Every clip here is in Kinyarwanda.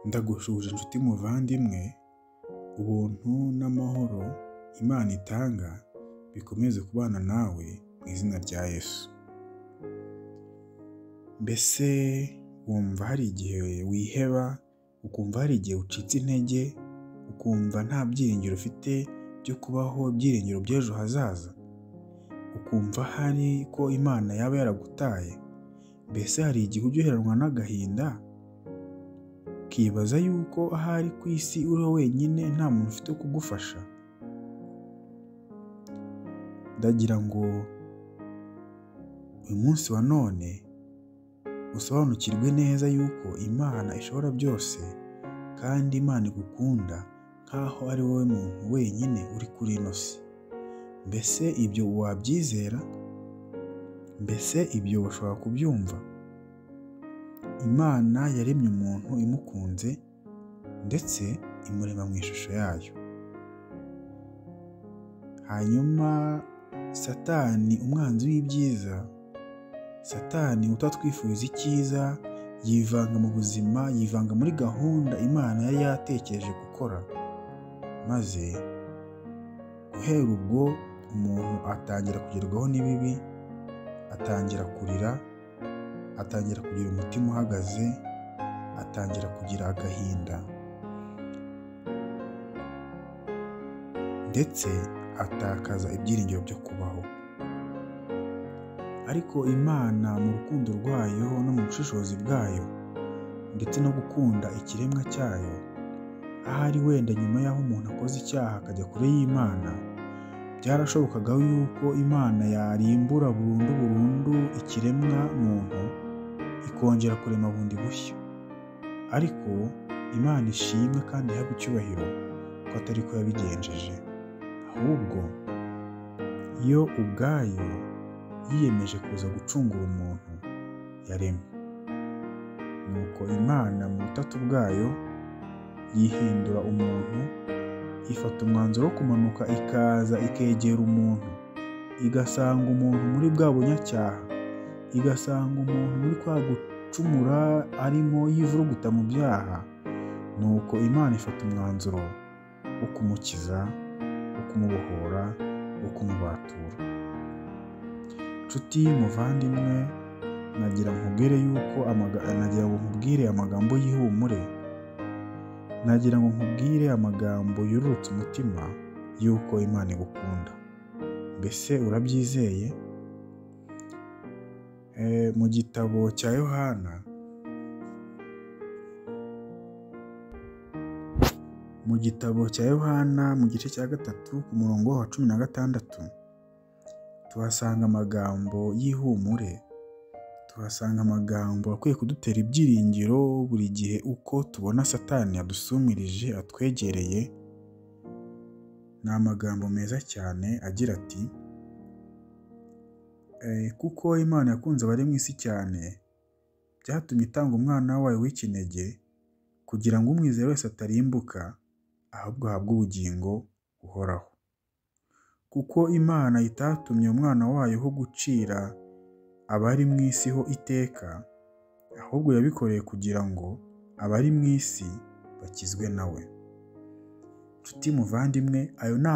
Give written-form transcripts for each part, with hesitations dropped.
Ndagushuje inshuti muvandimwe, ubuntu n'amahoro Imana itanga bikomeze kubana nawe mu izina rya Yesu. Mbese wumva hari igihe wiheba, ukumva hari igihe ucitse intege, ukumva nta byiringiro ufite byo kubaho, ibyiringiro by'ejo hazaza, ukumva hari ko Imana yaba yaragutaye? Mbese hari igihe ujya uheranwa n'agahinda ukibaza yuko ahari ku isi uri wenyine nta muntu ufite wo kugufasha? Ndagira ngo uyu munsi wa none usobanukirwe neza yuko Imana ishobora byose, kandi Imana igukunda nk'aho ari wowe muntu wenyine uri kuri ino si. Mbese ibyo wabyizera? Mbese ibyo ushobora kubyumva? Imana yaremye umuntu imukunze ndetse imurema mu ishusho yayo. Hanyuma Satani, umwanzi w'ibyiza, Satani utatwifuriza icyiza, yivanga mu buzima, yivanga muri gahunda Imana yari yatekereje gukora, maze guhera ubwo umuntu atangira kugerwaho n'ibibi, atangira kurira, atangira kugira umutima uhagaze, atangira kugira agahinda, ndetse atakaza ibyiringiro byo kubaho. Ariko Imana mu rukundo rwayo no mu bushishozi bwayo ndetse no gukunda ikiremwa cyayo, ahari wenda nyuma y'aho umuntu akoze icyaha akajya kure y'Imana, byarashobokaga yuko Imana yarimbura burundu ikiremwa muntu, ikongera kurema bundi bushya. Ariko Imana ishimwe kandi ihabwe icyubahiro ko atari ko yabigenjeje, ahubwo yo ubwayo yiyemeje kuza gucungura umuntu yaremye. Nuko Imana mu butatu bwayo yihindura umuntu, ifata umwanzuro wo kumanuka ikaza ikegera umuntu, igasanga umuntu muri bwa bunyacyaha, igasanga umuntu muri kwa gucumura arimo yivuruguta mu byaha. Nuko Imana ifata umwanzuro wo kumukiza, wo kumubohora, wo kumubatura. Nshuti muvandimwe, nagira ngo nkubwire amagambo y'ihumure, nagira ngo nkubwire amagambo yururutse umutima yuko Imana igukunda. Mbese urabyizeye? Mu gitabo cya Yohana, mu gice cya 3 ku murongo wa 16 tuhasanga amagambo y'ihumure, tuhasanga amagambo akwiye kudutera ibyiringiro buri gihe uko tubona Satani yadusumirije atwegereye. Ni amagambo meza cyane agira ati, kuko Imana yakunze abari mu isi cyane, byatumye itanga umwana wayo w'ikinege, kugira ngo umwizera wese atarimbuka, ahubwo ahabwe ubugingo buhoraho. Kuko Imana itatumye umwana wayo ho gucira abari mu isi ho iteka, ahubwo yabikoreye kugira ngo abari mu isi bakizwe nawe. Nshuti muvandimwe, ayo ni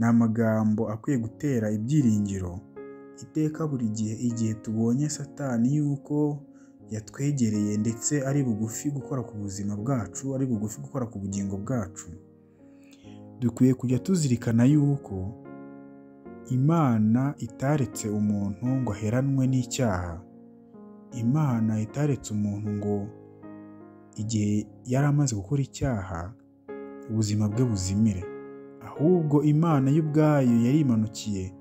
amagambo akwiye gutera ibyiringiro iteka buri gihe, igihe tubonye Satani yuko yatwegereye ndetse ari bugufi gukora ku buzima bwacu, ari bugufi gukora ku bugingo bwacu. Dukwiye kujya tuzirikana yuko Imana itaretse umuntu ngo aheranwe n'icyaha. Imana itaretse umuntu ngo igihe yari amaze gukora icyaha ubuzima bwe buzimire, ahubwo Imana y'ubwayo yarimanukiye,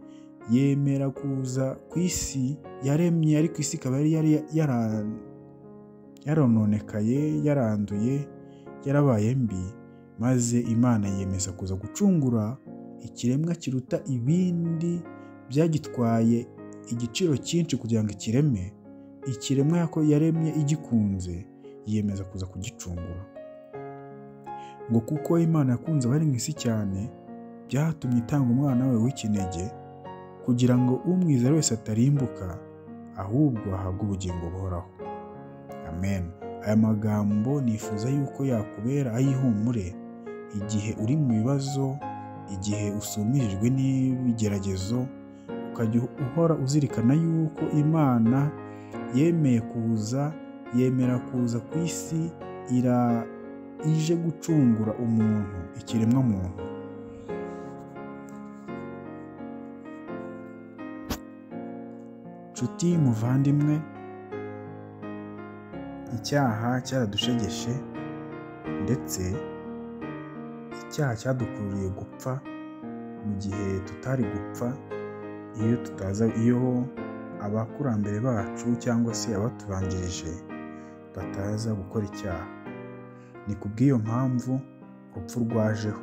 yemera kuza ku isi yaremye, ariko isi ikaba yari yarononekaye, yaranduye, yarabaye mbi, maze Imana yiyemeza kuza gucungura ikiremwa kiruta ibindi, byagitwaye igiciro cyinshi kugira ngo ikireme. Ikiremwa yaremye igikunze, yiyemeza kuza kugicungura. Ngo kuko Imana yakunze abari mu isi cyane, byatumye itanga umwana we w'ikinege, kugira ngo umwizera wese atarimbuka, ahubwo ahabwe ubugingo buhoraho. Amen. Aya magambo nifuza yuko yakubera ay'ihumure igihe uri mu bibazo, igihe usumirijwe n'ibigeragezo, ukajya uhora uzirikana yuko Imana yemera kuza ku isi ije gucungura umuntu, ikiremwa muntu. Nshuti muvandimwe, icyaha cyaradushegeshe ndetse icyaha cyadukururiye gupfa mu gihe tutari gupfa iyo abakurambere bacu cyangwa se abatubanjirije bataza gukora icyaha. Ni kubw'iyo mpamvu urupfu rwajeho.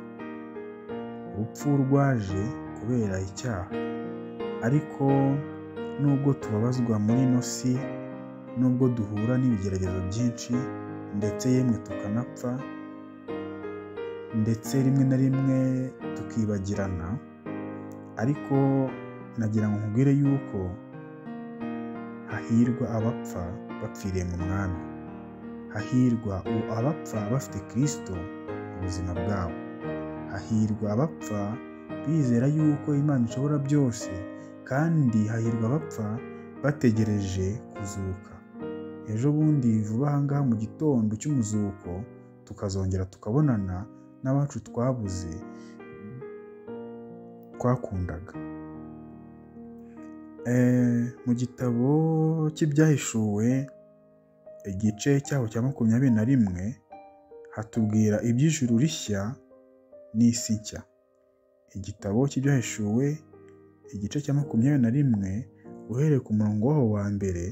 Urupfu rwaje kubera icyaha, ariko nubwo tubabazwa muri ino si, nubwo duhura n'ibigeragezo byinshi ndetse yemwe tukanapfa, ndetse rimwe na rimwe tukibagirana, ariko nagira ngo nkubwire yuko hahirwa abapfa bapfiriye mu Mwami. Hahirwa abapfa bafite Kristo mu buzima bwabo. Hahirwa abapfa bizera yuko Imana ishobora byose, kandi hahirwa abapfa bategereje kuzuka. Ejo bundi vuba aha ngaha mu gitondo cy'umuzuko tukazongera tukabonana n'abacu twabuze twakundaga. Mu gitabo cy'Ibyahishuwe igice cyaho cya 21 hatubwira iby'ijuru rishya n'isi nshya. Igitabo cy'Ibyahishuwe igice cya 21 uhereye ku murongo waho wa mbere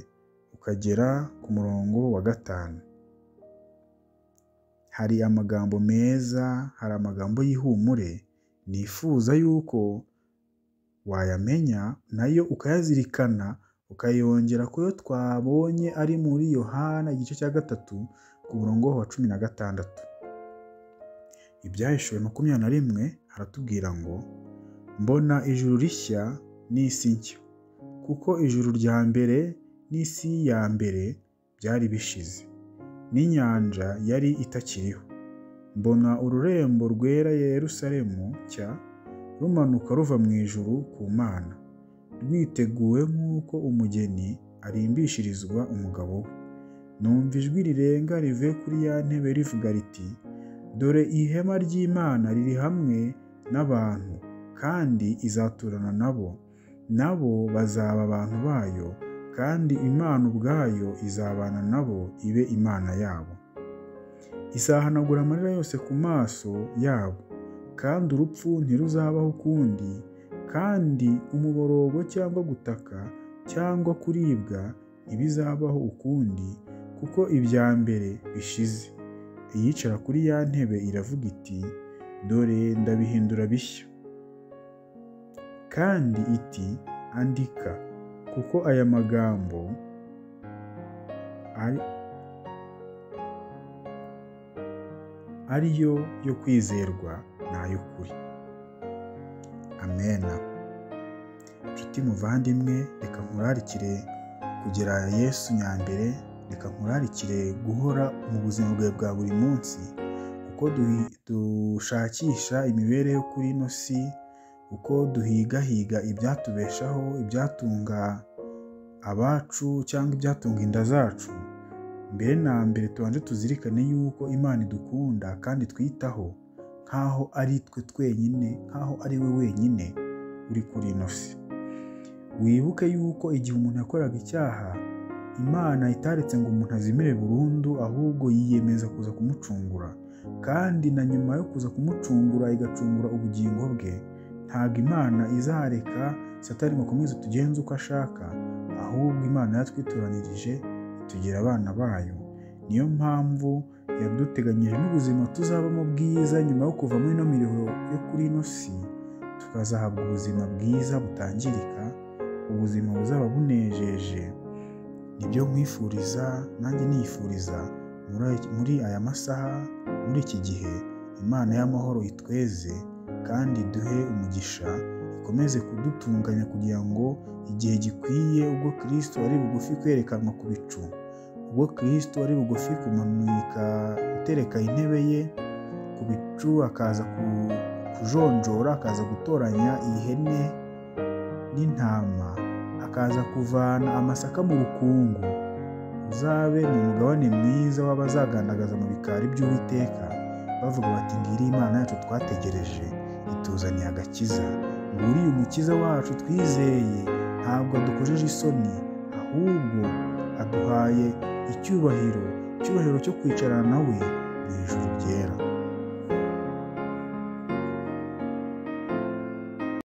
ukagera ku murongo wa 5. Hari amagambo meza, hari amagambo y'ihumure nifuza yuko wayamenya nayo ukayazirikana, ukayongera kuyo twabonye ari muri Yohana igice cya 3 ku murongo wa 16. Ibyahishuwe 21 haratubwira ngo, mbona ijuru rishya n'isi nshya, kuko ijuru rya mbere n'isi ya mbere byari bishize, n'inyanja yari itakiriho. Mbona ururembo rwera Yerusalemu nshya rumanuka ruva mu ijuru ku Mana, rwiteguwe nk'uko umugeni arimbishirizwa umugabo we. Numva ijwi rirenga rivuye kuri ya ntebe rivuga riti, dore ihema ry'Imana riri hamwe n'abantu, kandi izaturana nabo bazaba abantu bayo, kandi Imana ubwayo izabana nabo ibe Imana yabo. Izahanagura amarira yose ku maso yabo, kandi urupfu ntiruzabaho ukundi, kandi umuborogo cyangwa gutaka cyangwa kuribwa ntibizabaho ukundi, kuko ibya mbere bishize. Iyicara kuri ya ntebe iravuga iti, dore ndabihindura bishya. Kandi iti, andika, kuko aya magambo ariyo yo kwizerwa n'ay'ukuri. Amena. Nshuti muvandimwe, reka nkurarikire kugira Yesu nyambere, reka nkurarikire guhora mu buzima bwawe bwa buri munsi, uko dushakisha imibereho kuri ino si, uko duhigahiga ibyatubeshaho, ibyatunga abacu cyangwa ibyatunga inda zacu. Mbere na mbere tubanje tuzirikane yuko Imana idukunda kandi twitaho nk'aho ari twe twenyine, nk'aho ari we wenyine uri kuri ino si. Wibuke yuko igihe umuntu yakoraga icyaha, Imana itaretse ngo umuntu azimire burundu, ahubwo yiyemeza kuza kumucungura, kandi na nyuma yo kuza kumucungura igacungura ubugingo bwe, ntabwo Imana izareka Satani ngo akomeze tugenze uko ashaka, ahubwo Imana yatwitoranirije itugira abana bayo. Niyo mpamvu yaduteganyije n'ubuzima tuzabamo bwiza nyuma yo kuva muri ino miruho yo kuri ino si, tukazahabwa ubuzima bwiza butangirika, ubuzima buzaba bunejeje. Nibyo nkwifuriza, nanjye nifuriza muri aya masaha, muri iki gihe, Imana y'amahoro itweze kandi duhe umugisha, ikomeze kudutunganya kugira ngo igihe gikwiye ubwo Kristo ari bugufi kwerekanwa ku bicu, ubwo Kristo ari bugufi kumanika gutereka intebe ye ku bicu, akaza kujonjora, akaza gutoranya ihene n'intama, akaza kuvana amasaka mu rukungu, uzabe mu mugabane mwiza w'abazagandagaza mu bikari by'Uwiteka bavuga bati ngiri Imana yacu twategereje ituzaniye agakiza. Nguriya umukiza wacu twizeye, ntabwo adukojeje isoni, ahubwo aduhaye icyubahiro cyo kwicarana nawe mu ijuru ryera.